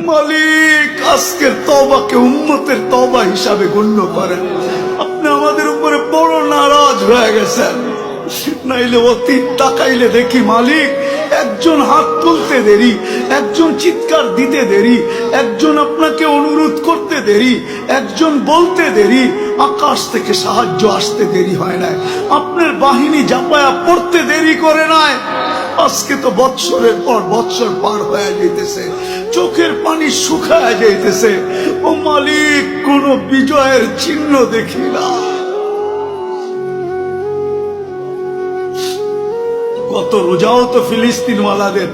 মালিক আজকের তওবাকে উম্মতের তওবা হিসাবে গণ্য করেন। আপনি আমাদের উপরে বড় নারাজ হয়ে গেছেন। নাইলে অতীত তাকাইলে দেখি মালিক একজন হাত তুলতে দেরি, একজন চিৎকার দিতে দেরি, একজন আপনাকে অনুরোধ করতে দেরি, একজন বলতে দেরি, আকাশ থেকে সাহায্য আসতে দেরি হয় নাই, আপনার বাহিনী জাপায়া পড়তে দেরি করে নাই। আজকে তো বৎসরের পর বৎসর পার হয়ে যাইতেছে, চোখের পানি শুকায় যাইতেছে, ও মালিক কোন বিজয়ের চিহ্ন দেখি না। কত রোজাও তো ফিলিস্তিনওয়ালাদের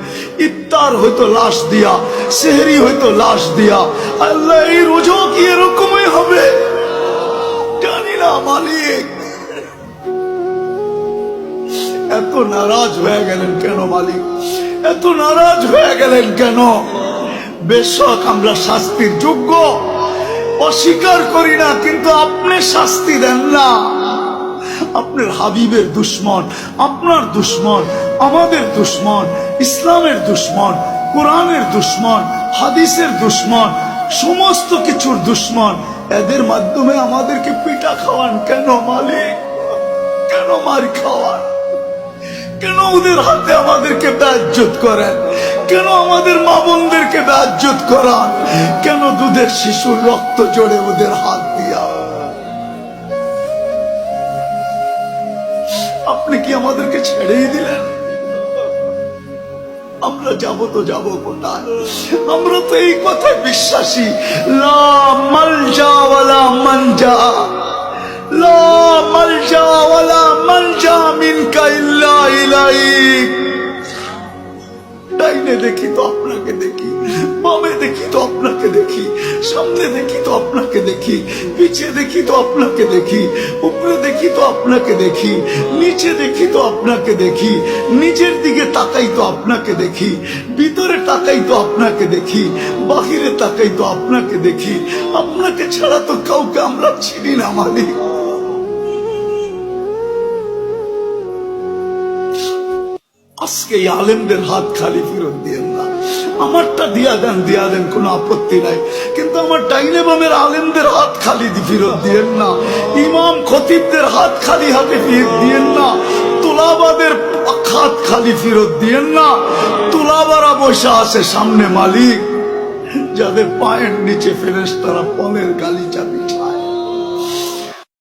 ইফতার হয়তো লাশ দিয়া, সেহরি হয়তো লাশ দিয়া। আল্লাহ এই রোজাও কি এরকমই হবে জানি না মালিক। এত নারাজ হয়ে গেলেন কেন মালিক? এত নারাজ হয়ে গেলেন কেন? বেশক আমরা শাস্তির যোগ্য, অস্বীকার করি না, কিন্তু আপনি শাস্তি দেন না। আপনার হাবিবের দুশ্মন, আপনার দুশ্মন, আমাদের দুশ্মন, ইসলামের দুশ্মন, কোরআনের দুশ্মন, হাদিসের দুশ্মন, সমস্ত কিছুর দুশ্মন, এদের মাধ্যমে আমাদেরকে পিটা খাওয়ান কেন মালিক? কেন মার খাওয়ান? কেন ওদের হাতে আমাদেরকে বেইজ্জত করেন? কেন আমাদের মা বোনদেরকে বেইজ্জত করান? কেন দুধের শিশুর রক্ত জড়ে ওদের হাত দিয়া? আপনি কি আমাদেরকে ছেড়েই দিলেন? আমরা যাব তো যাব কোথায়? আমরা তো এই কথায় বিশ্বাসী, লা মালজা ওয়ালা মানজা, লা মালজা ওয়ালা মানজা মিনকা ইল্লা ইলাইক। ডাইনে দেখি তো আপনাকে দেখি, বামে দেখি তো আপনাকে দেখি, সামনে দেখি তো আপনাকে দেখি, পিছে দেখি তো আপনাকে দেখি, উপরে দেখি তো আপনাকে দেখি, নিচে দেখি তো আপনাকে দেখি, নিচের দিকে তাকাই তো আপনাকে দেখি, ভিতরে তাকাই তো আপনাকে দেখি, বাহিরে তাকাই তো আপনাকে দেখি। আপনাকে ছাড়া তো কাউকে আমরা চিনি না মালিক। আজকে এই আলেমদের হাত খালি ফেরত দিয়েন না। আমারটা দিয়া দেন, কোনো আপত্তি নাই, কিন্তু আমার ডাইনে বামের আলেমদের হাত খালি ফেরত দিয়েন না। ইমাম খতিবদের হাত খালি হাতে ফেরত দিয়েন না। তুলাবাদের হাত খালি ফেরত দিয়েন না। তুলাবারা বসে আছে সামনে মালিক, যাদের পায়ের নিচে ফেরেশতারা পনের গালি চাবি।